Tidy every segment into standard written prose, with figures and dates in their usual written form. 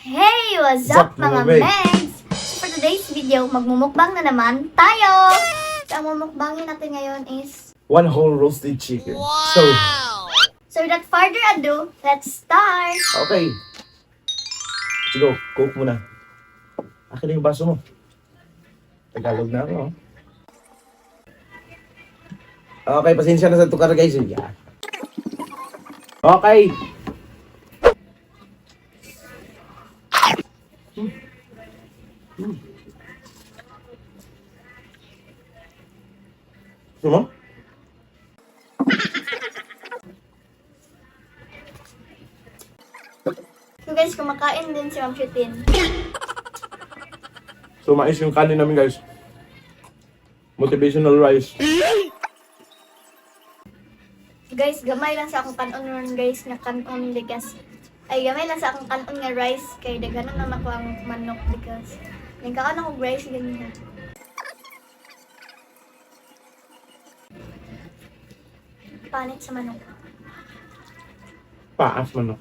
Hey! What's up mga megs? So for today's video, magmumukbang na naman tayo! So ang mumukbangin natin ngayon is... One whole roasted chicken. So without further ado, let's start! Okay. Let's go. Cook muna. Akin na yung baso mo. Tagalog na ako. Okay, pasensya na sa tukar guys. Yeah. Okay. Gusto mo? So guys, kumakain din si Ma'am Shutin. So, mais yung kanin namin guys. Motivational rice. Guys, gamay lang sa akong kanon ron guys, nga kanon because... Ay, gamay lang sa akong kanon nga rice, kay daghanon naman ako ang manok because... Nagkakaan ako rice ganyan. Panit sa manok. Paas manok.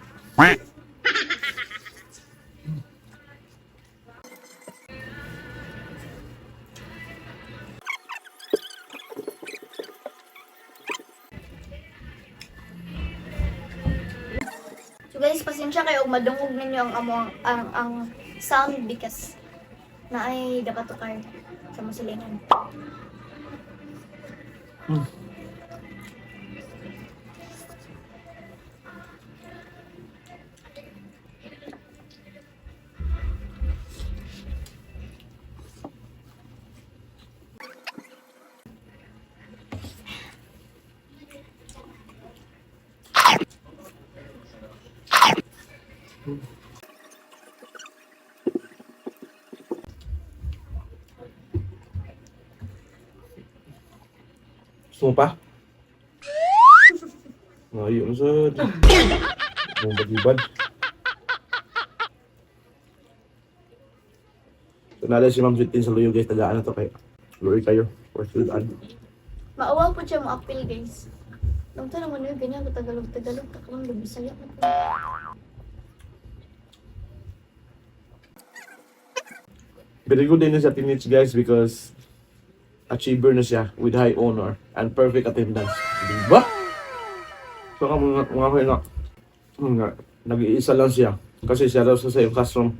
So guys, pasensya kayo ug madungog ninyo ang sound because naay dapatukar sa musilingan. Gusto mo pa? Ngayon sa... Mong bagibad. So, nalala si Ma'am Sweetin sa luyo guys. Tagaan na to kay Lori kayo. Or Sudan. Maawaw po siya mo appeal guys. Nung to naman yun, ganyan ko Tagalog, takalong Bisaya na po. Very good din sa teenage guys because achiever na siya with high honor and perfect attendance. Diba? So mga nag-iisa lang siya kasi siya daw sa yung classroom.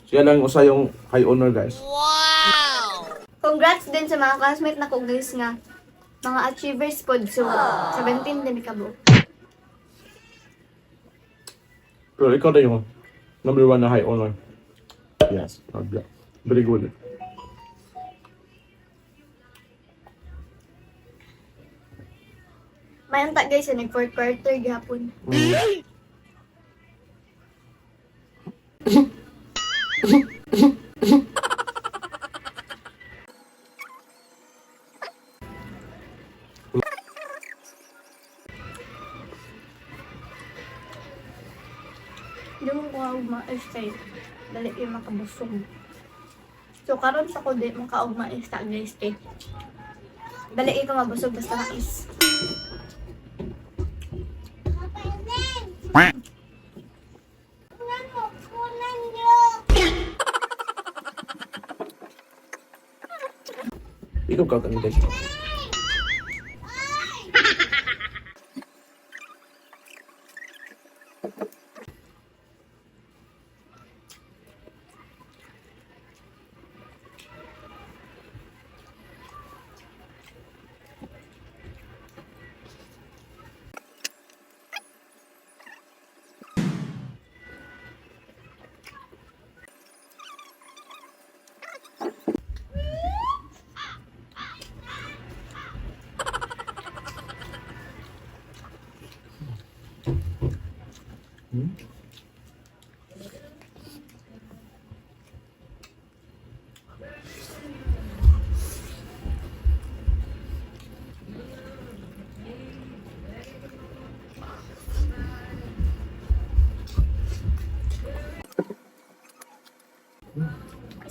Siya lang usa yung high honor guys. Congrats din sa mga classmate na ko guys nga. Mga achievers po. So, 17 din kabo. Pero ikaw na yung number 1 na high honor. Yes. Very good. Mayanta guys, nag-4th quarter gihapon. Hindi mo ko ma-stay. Dali yung makabusog. So, karon sa ko di mong kaugma is ta guys eh. Dali ito mabusog basta mais. Ikaw ka kami guys.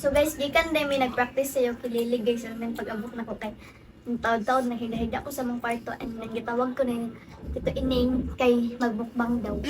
So guys, gikan din may nag-practice sayo kilili guys. And then pag-abot na ko kay taod-taod na higa-higa ko sa mong kwarto and then gitawag ko na yung tito Ineng kay magbukbang daw.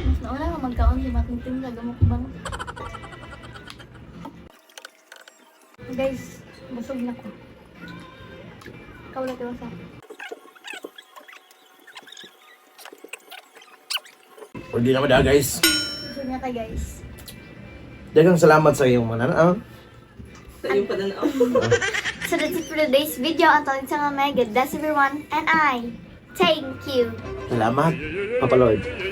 Mas nauna nga magkaon si Matiting sa gamukbang. Guys, busog na ko. Ikaw lang sa. Pwede naman na guys. Busog na tayo guys. Dagang salamat sa iyong mananaw. Sa iyong pananaw. So that's it for today's video. Until next time, God bless everyone. And I thank you. Salamat, Papa Lord.